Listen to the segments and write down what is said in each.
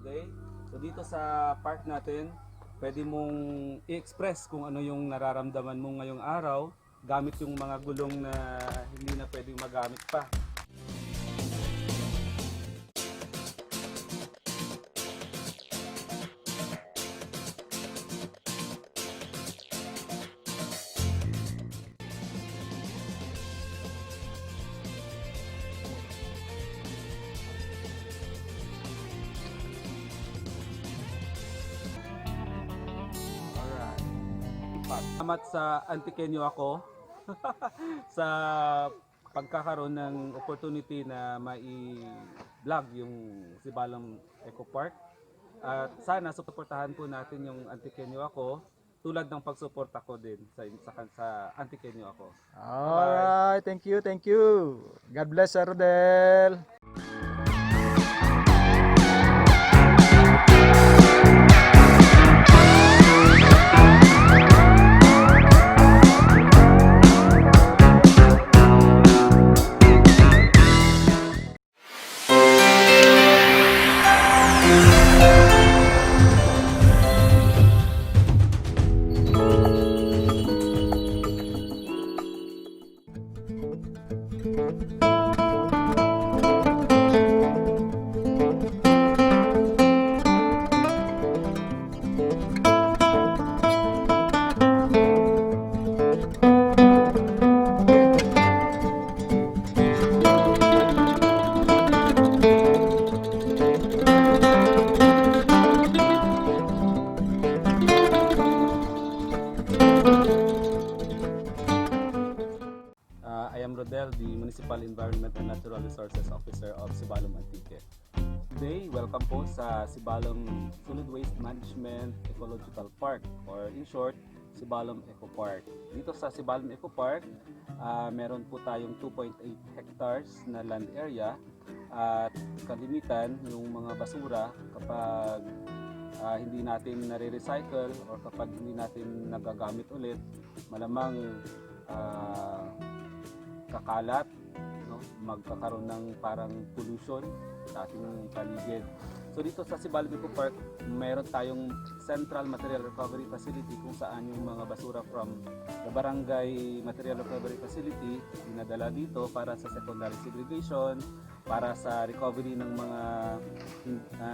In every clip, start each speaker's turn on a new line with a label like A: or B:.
A: today. So dito sa park natin, pwede mong i-express kung ano yung nararamdaman mo ngayong araw gamit yung mga gulong na hindi na pwedeng magamit pa. Alright. Salamat sa Antiqueño ako sa pagkakaroon ng opportunity na mai-vlog yung Sibalom Eco Park. At sana suportahan po natin yung Antiqueño ako tulad ng pagsuporta ko din sa Antiqueño ako.
B: Alright, thank you, thank you. God bless, Sir Rodel.
A: I am Rodel, the Municipal Environment and Natural Resources Officer of Sibalom Antique. Today, welcome po sa Sibalom Solid Waste Management Ecological Park, or in short, Sibalom Eco Park. Dito sa Sibalom Eco Park, meron po tayong 2.8 hectares na land area at kalimitan yung mga basura kapag hindi natin nare-recycle or kapag hindi natin nagagamit ulit, malamang kakalat, no? Magkakaroon ng parang pollution sa ating paligid. So dito sa Sibalom Eco Park, meron tayong Central Material Recovery Facility kung saan yung mga basura from the Barangay Material Recovery Facility dinadala dito para sa secondary segregation, para sa recovery ng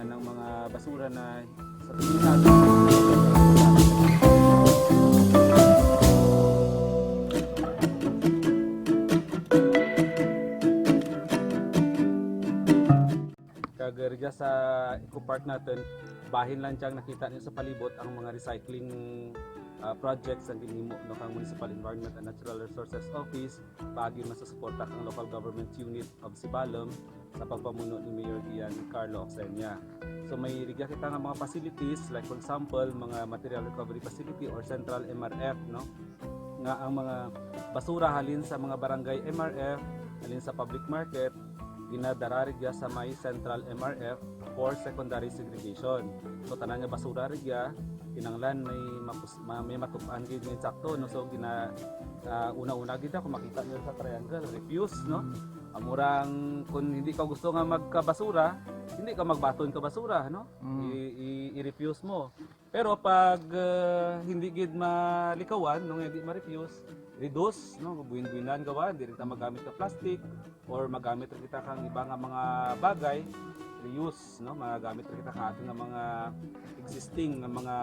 A: mga basura na sa tingin natin kagarga sa Eco Park natin, bahin lang siyang nakita niyo sa palibot ang mga recycling projects ang ginhimo no kang Municipal Environment and Natural Resources Office pagi masasuporta ang local government unit of Sibalom sa pagpamuno ni Mayor Ian Carlo Oxenia. So may rigya kita nga mga facilities like for example mga material recovery facility or central MRF no nga ang mga basura halin sa mga barangay MRF halin sa public market ginadara rigya sa may central MRF for secondary segregation. So tanan nga basura rigya kinanglan may matupan gid ni sakto no so una-una gid ako makita niyo sa triangle refuse no amurang kung hindi ka gusto nga magkabasura hindi ka magbaton ka basura no i-refuse mo pero pag hindi gid malikawan no hindi ma-refuse reduce no buin-buinan gawan dili ta magamit ka plastic or magamit ra kita kang ibang mga bagay reuse no magamit ra kita kang ating mga existing nga mga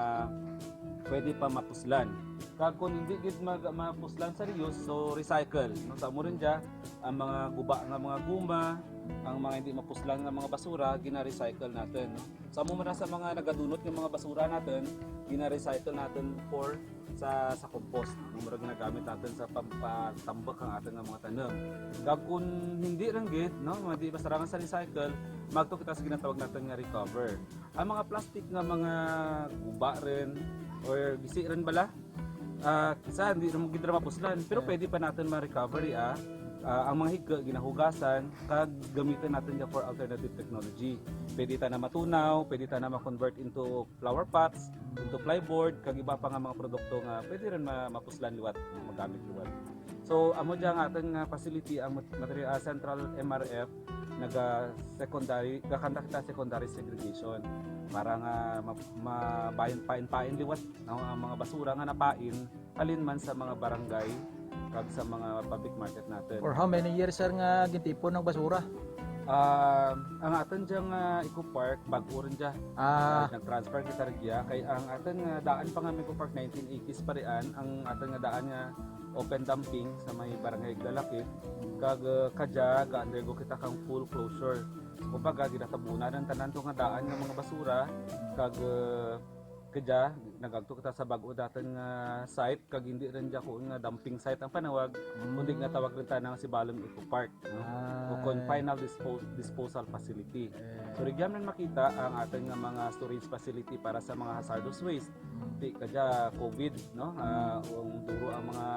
A: pwede pa mapuslan kag kung hindi gid mapuslan sa reuse so recycle no sa mo rin dia ang mga guba nga mga guma ang mga hindi mapuslan nga mga basura gina-recycle natin no sa mo man sa mga nagadunot nga mga basura natin gina-recycle natin for sa compost mura ginagamit natin sa pagtambak ang ating mga tanom kag kung hindi lang gid no hindi basarangan sa recycle magto kita sa ginatawag natin nga recover ang mga plastic nga mga guba rin or bisi rin bala kisa hindi rin gid mapuslan pero pwede pa natin ma-recovery ang mga higa ginahugasan kag gamitin natin dia for alternative technology. Pwede ta na matunaw, pwede ta na ma-convert into flower pots, into plyboard kag iba pa nga mga produkto nga pwede rin mapuslan liwat, magamit liwat. So amo diya ang ating facility ang Central MRF gakanta kita secondary segregation para nga mabayan pain liwat ang mga basura nga napain alin man sa mga barangay kag sa mga public market natin.
B: For how many years sir nga gintipon ng basura?
A: Ang aton diyang Eco Park bago rin dya. Nag-transfer kita rin dya. Kay ang aton nga daan pa nga Eco Park 1980s pa riyan. Ang aton nga daan nga open dumping sa may barangay Galakit. Kag kadya ga-undergo kita kang full closure. Kumbaga ginatabunan ng tanan to nga daan nga mga basura. Kag kadya nagagto kita sa bag-o datan nga site kag hindi rin dya ko nga dumping site ang panawag kundi nga tawag rin tanang si Balom Eco Park o final disposal facility. So rigyan man makita ang ating nga mga storage facility para sa mga hazardous waste. Di kadya COVID no ang duro ang mga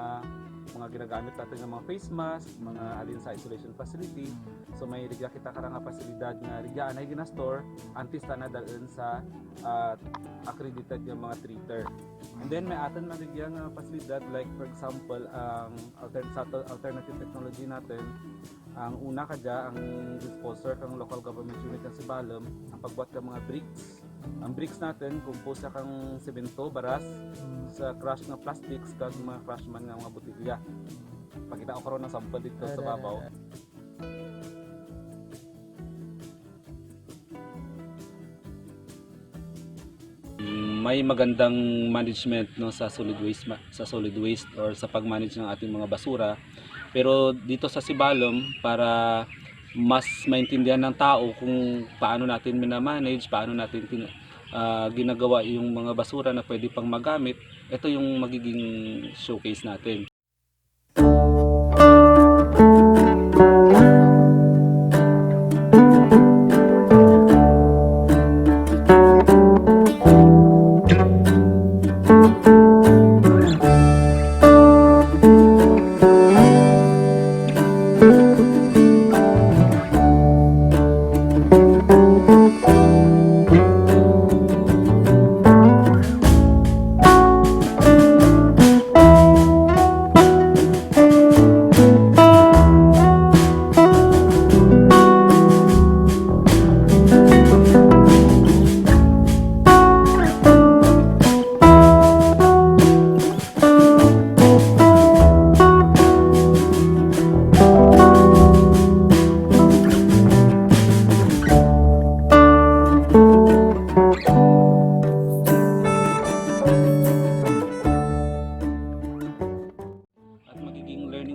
A: ginagamit natin ng mga face mask, mga alin sa isolation facility. So may rigya kita karang nga pasilidad nga rigya anay ginastore antes ta na dalon sa accredited yung mga treater. And then may atin na rigya nga pasilidad like for example ang alternative technology natin. Ang una kadya ang sponsor kang local government unit ng Sibalom ang pagbuat ng mga bricks. Ang bricks natin composed sa kang semento, baras, sa crush nga plastics kag mga crush man nga mga botelya. Pakita ko karon ng sample dito sa babaw. May magandang management no sa solid waste or sa pag-manage ng ating mga basura. Pero dito sa Sibalom para mas maintindihan ng tao kung paano natin mina-manage, paano natin ginagawa yung mga basura na pwede pang magamit, ito yung magiging showcase natin.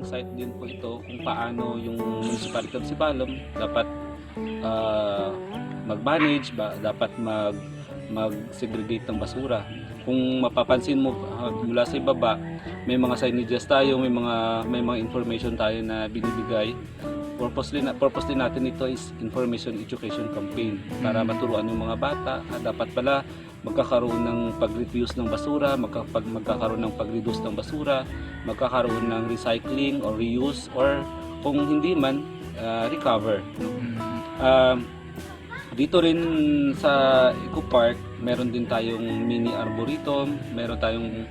A: Site din po ito kung paano yung municipality of Sibalom dapat mag-manage, dapat mag-segregate ng basura. Kung mapapansin mo mula sa ibaba, may mga signages tayo, may mga information tayo na binibigay. Purposely natin ito is information education campaign para maturuan yung mga bata dapat pala magkakaroon ng pag-refuse ng basura, magkakaroon ng pag-reduce ng basura, magkakaroon ng recycling or reuse or kung hindi man recover. Dito rin sa Eco Park, meron din tayong mini arboretum, meron tayong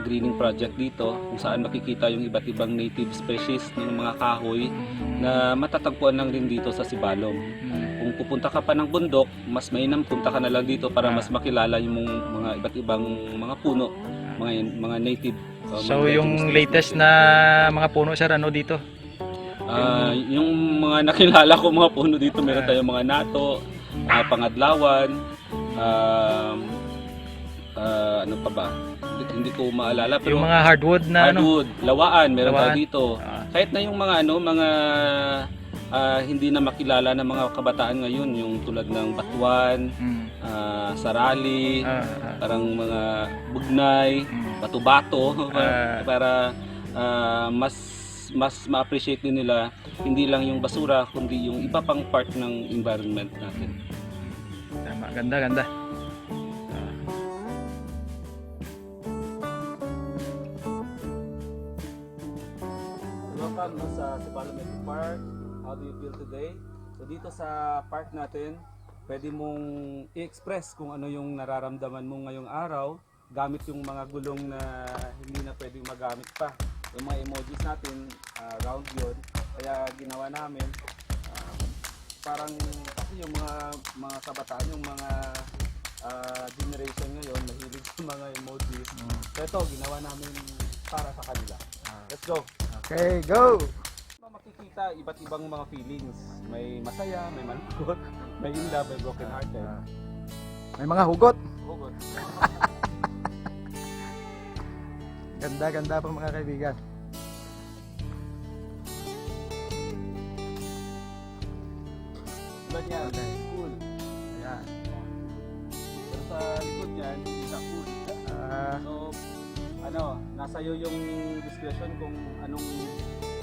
A: greening project dito kung saan makikita yung iba't ibang native species ng mga kahoy na matatagpuan lang din dito sa Sibalom. Kung pupunta ka pa ng bundok, mas mainam punta ka na lang dito para mas makilala yung mga iba't ibang mga puno, mga native.
B: So yung latest na mga puno sir ano dito?
A: Yung mga nakilala ko mga puno dito, meron tayong mga nato, pangadlawan, ano pa ba? Hindi ko maalala pero
B: yung mga hardwood na
A: lawaan meron tayo dito. Kahit na yung mga hindi na makilala ng mga kabataan ngayon, yung tulad ng batuan, sarali, parang mga bugnay, bato-bato para mas ma-appreciate din nila hindi lang yung basura kundi yung iba pang part ng environment natin.
B: Tama, ganda.
A: Welcome sa Sibalom Eco Park. How do you feel today? So dito sa park natin, pwede mong i-express kung ano yung nararamdaman mo ngayong araw gamit yung mga gulong na hindi na pwedeng magamit pa. Yung mga emojis natin, round yun. Kaya ginawa namin, parang kasi yung mga kabataan, yung mga generation ngayon, mahilig sa mga emojis. So ito, ginawa namin para sa kanila. Let's go!
B: Okay, go!
A: Makikita iba't ibang mga feelings. May masaya, may malungkot, may in love, may broken hearted.
B: May mga hugot.
A: Hugot.
B: Ganda po mga kaibigan.
A: Tulad yan,
B: Okay.
A: cool.
B: Ayan.
A: Pero sa likod niyan, hindi siya cool. So, nasa iyo yung discretion kung anong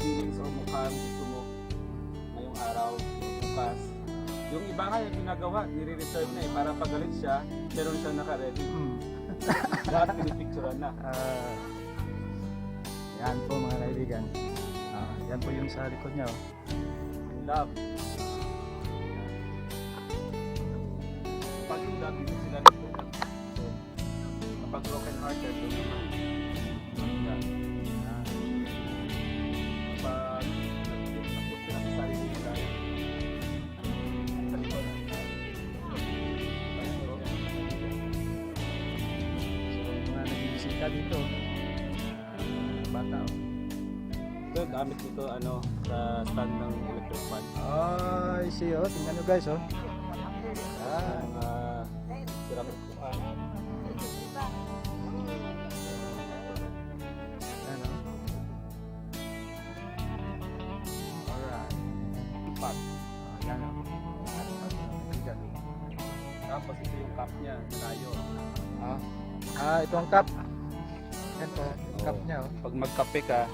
A: feelings o mukha ang gusto mo ngayong araw, bukas. Yung iba nga yung ginagawa, nire-reserve na para pag galit siya, meron siyang naka-ready. Lahat pinipicturean na.
B: Yan po mga kaibigan. Yan po yung sa likod niya. Oh.
A: In love. Pag in love, dito sila nito. So, kapag broken hearted, doon naman. Yan. Kapag nagpupit sila sa sarili nila, sa likod.
B: So mga nagbibisita dito. Bata. Oh.
A: Ito, gamit dito sa stand ng electric fan.
B: I see. Oh. Tingnan nyo guys. Oh.
A: Mga sirang upuan.
B: Yan, oh. Alright.
A: Ipat.
B: Yan, oh. Kaibigan.
A: Tapos ito yung cup niya, tayo.
B: Ito ang cup. Yan po. Yung cup niya. Oh.
A: Pag magkape ka,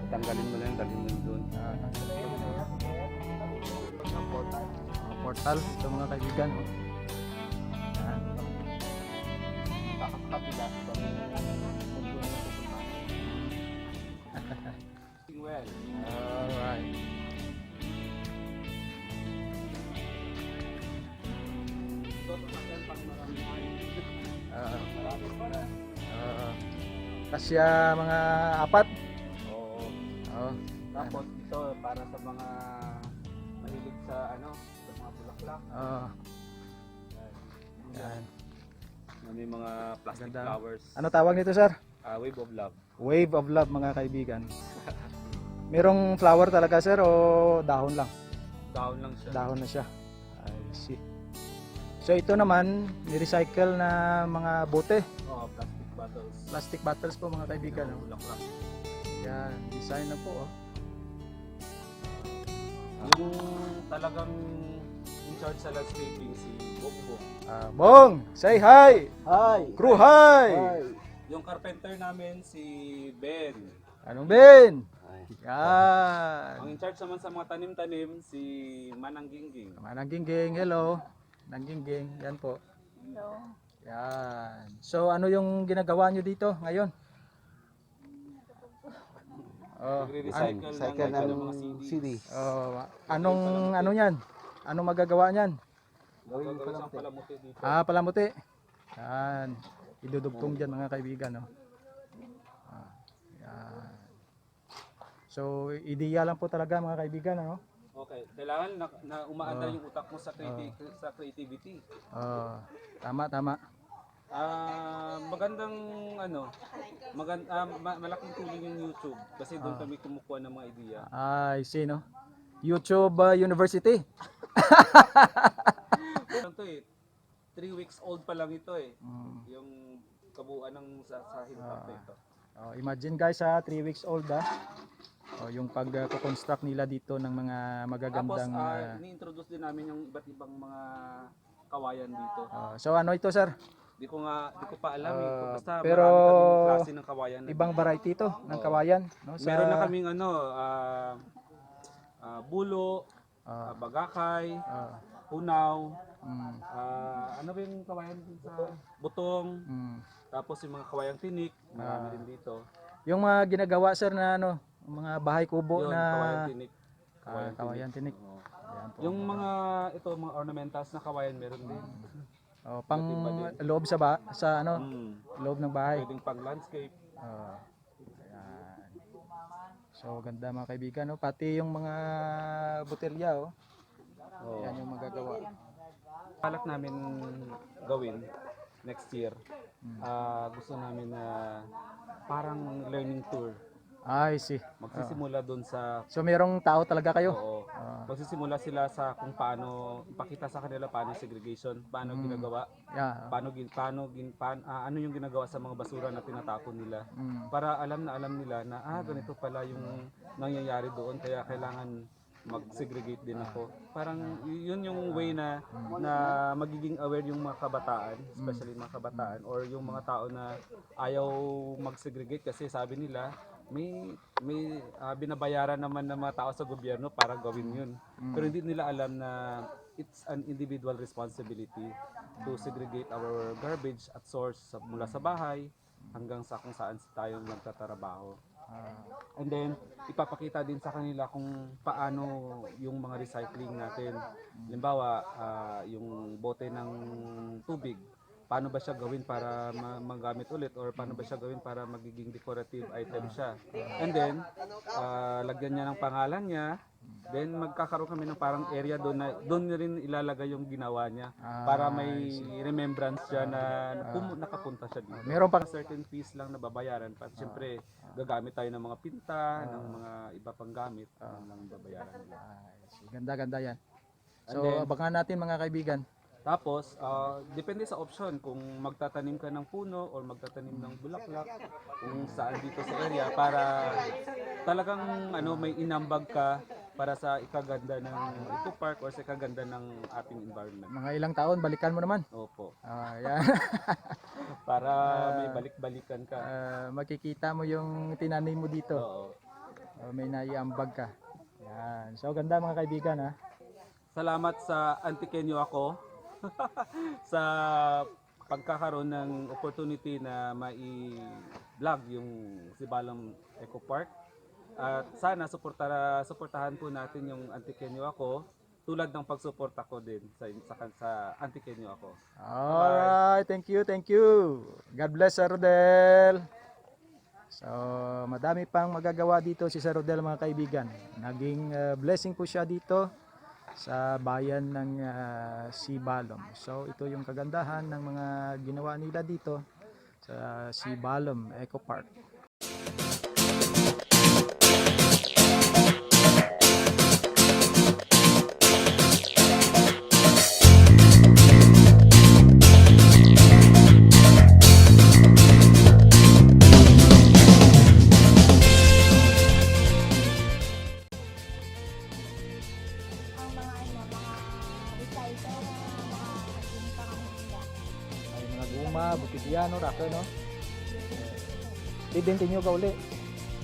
A: tanggalin mo lang, dalhin mo doon.
B: Portal. Ito mga kaibigan. Oh. Yan.
A: Kakapila. Well.
B: Alright.
A: Ito, sasakyan pang marami ay. Marami para.
B: Kasya mga apat.
A: Oo.
B: Oh.
A: Tapos ito, para sa mga mahilig sa sa mga bulaklak.
B: Yan.
A: May mga plastic
B: Ganda.
A: flowers.
B: Ano tawag nito, sir?
A: Wave of love.
B: Wave of love mga kaibigan. Merong flower talaga, sir, o dahon lang?
A: Down lang siya.
B: Dahon na siya. I see. So ito naman, ni-recycle na mga bote.
A: Oo, plastic bottles.
B: Plastic bottles po mga kaibigan. Oh.
A: Bulaklak.
B: Yan, design na po. Oh.
A: Yung talagang in charge sa landscaping si Bongbong.
B: Bong, say hi!
A: Hi!
B: Crew, hi!
A: Yung carpenter namin si Ben.
B: Anong Ben?
A: Ang
B: Yan.
A: in charge naman sa mga tanim-tanim si Manang Gingging.
B: Nangging, hello. Nangging, yan po. Hello. Yan. So ano yung ginagawa nyo dito ngayon?
A: Nagre-recycle ng mga CDs.
B: Anong yan? Anong magagawa niyan?
A: Gawin siyang palamuti dito.
B: Palamuti. Yan. Idudugtong dyan mga kaibigan. No? Yan. So, ideya lang po talaga mga kaibigan. Ano?
A: Okay, kailangan na umaandar yung utak mo sa creativity.
B: Tama.
A: Magandang malaking tulong yung YouTube kasi doon kami kumukuha ng mga ideya.
B: I see, no? YouTube University.
A: Ito 3 weeks old pa lang ito yung kabuuan ng sa impact ito.
B: Imagine guys 3 weeks old yung pag-construct nila dito ng mga magagandang
A: Tapos ni-introduce din namin yung iba't ibang mga kawayan dito.
B: so ano ito, sir?
A: Di ko pa alam basta
B: pero
A: marami kaming klase ng kawayan.
B: Ibang variety ito ng kawayan, no?
A: Meron na kaming bulo, bagakay, unaw, ano ba yung kawayan din sa butong, tapos yung mga kawayang tinik, marami din dito.
B: Yung mga ginagawa, sir, na mga bahay kubo
A: Yun,
B: na
A: kawayang tinik.
B: kawayan tinik.
A: Yung mga mga ornamentals na kawayan meron din.
B: Pang loob sa loob ng bahay.
A: Pwedeng pang landscape.
B: Ayan. So ganda mga kaibigan, no? Pati yung mga botelya,
A: Oo.
B: Yan yung magagawa.
A: Balak namin gawin next year. Gusto namin na parang learning tour.
B: I see.
A: Magsisimula doon sa
B: So merong tao talaga kayo?
A: oo. Magsisimula sila sa kung paano ipakita sa kanila paano segregation, paano ginagawa,
B: Yeah.
A: ano yung ginagawa sa mga basura na tinatapon nila. Para alam nila na ganito pala yung nangyayari doon kaya kailangan mag-segregate din ako. Parang yun yung way na magiging aware yung mga kabataan, especially mga kabataan or yung mga tao na ayaw mag-segregate kasi sabi nila may binabayaran naman ng mga tao sa gobyerno para gawin yun. Pero hindi nila alam na it's an individual responsibility to segregate our garbage at source mula sa bahay hanggang sa kung saan tayong nagtatrabaho. And then, ipapakita din sa kanila kung paano yung mga recycling natin. Halimbawa, yung bote ng tubig, paano ba siya gawin para magamit ulit or paano ba siya gawin para magiging decorative item siya. And then, lagyan niya ng pangalan niya. Then magkakaroon kami ng parang area doon rin ilalagay yung ginawa niya para may remembrance siya na nakapunta siya dito.
B: Meron pa
A: Certain fees lang na babayaran pa. Siyempre, gagamit tayo ng mga pinta, ng mga iba pang gamit lang babayaran nila.
B: Ganda-ganda yan. So,
A: And then,
B: abangan natin mga kaibigan.
A: tapos, depende sa option kung magtatanim ka ng puno or magtatanim ng bulaklak kung saan dito sa area para talagang may inambag ka para sa ikaganda ng Eco Park or sa ikaganda ng ating environment.
B: Mga ilang taon, balikan mo naman.
A: Opo.
B: Yan.
A: Para may balik-balikan ka.
B: Makikita mo yung tinanim mo dito.
A: Oo.
B: May naiambag ka. Yan. So, ganda mga kaibigan ha.
A: Salamat sa Antiqueño ako sa pagkakaroon ng opportunity na mai-vlog yung Sibalom Eco Park. At sana suportahan po natin yung Antiqueño ako tulad ng pagsuporta ko din sa Antiqueño ako.
B: Alright, thank you, thank you. God bless Sir Rodel. So, madami pang magagawa dito si Sir Rodel mga kaibigan. Naging blessing po siya dito sa bayan ng Sibalom. So, ito yung kagandahan ng mga ginawa nila dito sa Sibalom Eco Park. Bukidiyano, Raka, no? Didintin nyo ka uli?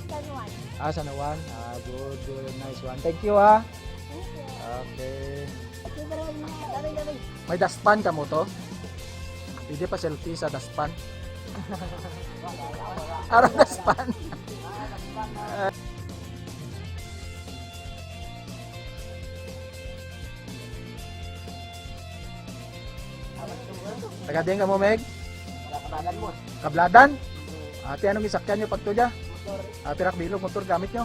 C: San Juan.
B: San Juan. Good, good, nice one. Thank you, ha? Okay. May dustpan ka mo to? Pwede pa selfie sa dustpan? Arang dustpan? Taga-din ka mo, Meg?
C: Kabladan mo.
B: Kabladan? Ate, anong isakyan nyo pag tudya? Pirak bilog motor gamit nyo?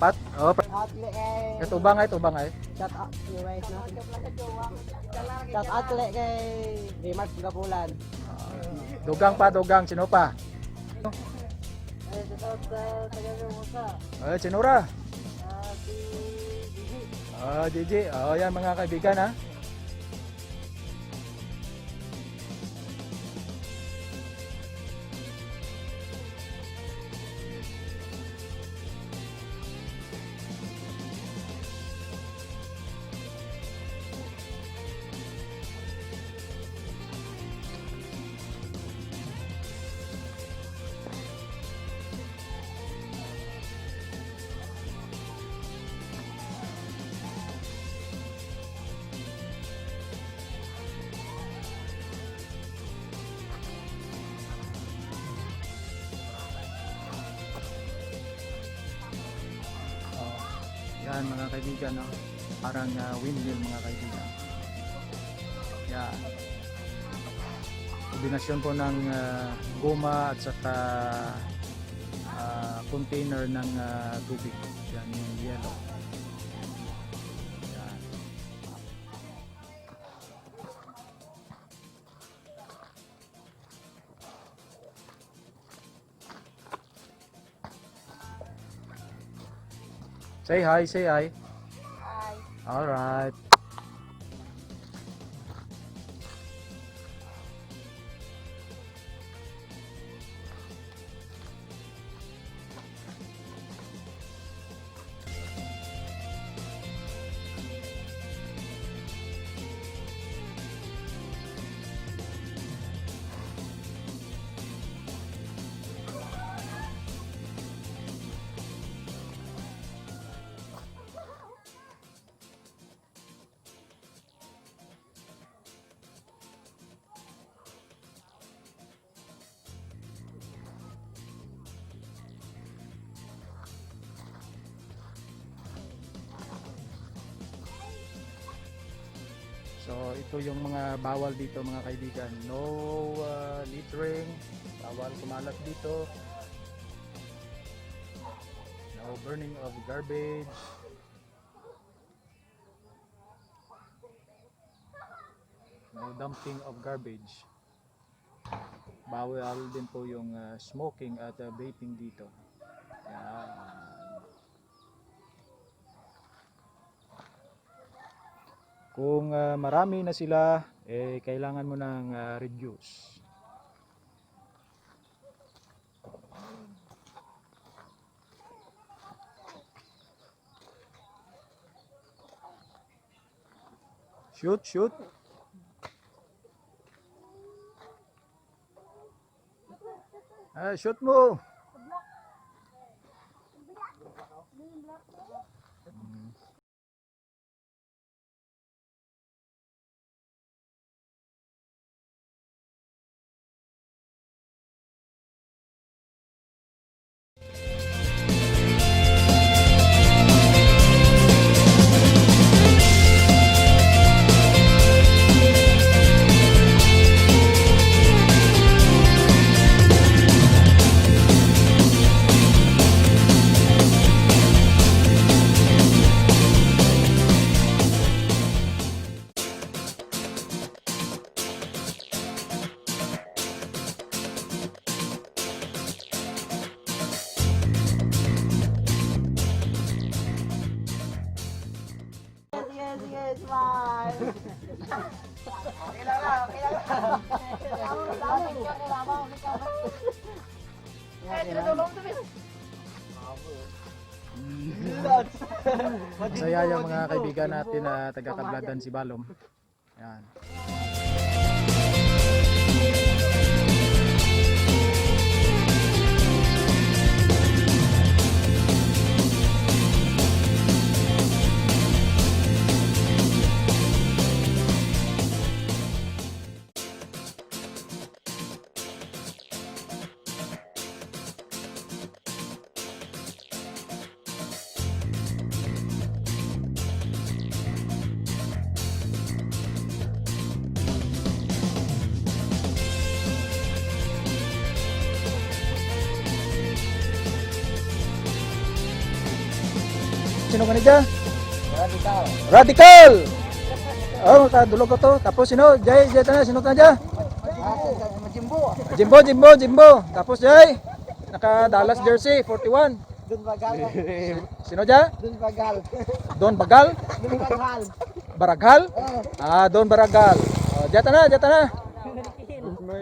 B: 4? Oh, tubang ay.
C: Shout out Shout out kay Remark Gapulan.
B: Dugang. Sino pa?
C: Shout out sa Tagalusa.
B: Sinura.
C: Si Gigi.
B: Gigi. Yan mga kaibigan, ha? Yan mga kaibigan, no? Parang windmill mga kaibigan. Yan. Kombinasyon po ng goma at saka container ng tubig. Yan yung yellow. Say hi, say hi.
C: Hi.
B: Alright. So ito yung mga bawal dito mga kaibigan. No littering, bawal kumalat dito. No burning of garbage. No dumping of garbage. Bawal din po yung smoking at vaping dito. Yan. Kung marami na sila, kailangan mo ng reduce. Shoot, shoot. Shoot mo.
C: Sige, sige, smile. Okay lang lang, okay lang
B: Masaya yung mga kaibigan natin na taga-Kabladan si Balom. Yan. Sino ka niya?
C: Radical.
B: Radical! Oh, makadulog ko to. Tapos sino? Jay, Jay na. Sino ka niya?
C: Majimbo.
B: Jimbo, Jimbo, Jimbo. Tapos Jay. Naka Dallas jersey, 41.
C: Dun bagal.
B: Sino dyan?
C: Dun bagal.
B: Don Bagal?
C: Dun bagal.
B: Baraghal? Don Baraghal. Jata na.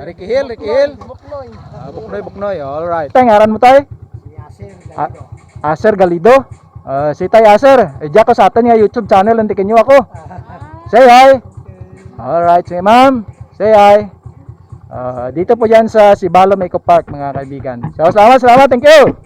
B: Ricky Hill.
C: Bukloy.
B: Buknoy, Buknoy. Alright. Tay, ngaran mo tay?
C: Si Yasir.
B: Aser Galido. Si Tay Aser. Diyan ko sa atin nga YouTube channel. Nantikin nyo ako. Say hi. Alright, si ma'am. Say hi. Dito po yan sa Sibalom Eco Park mga kaibigan. So, salamat. Thank you.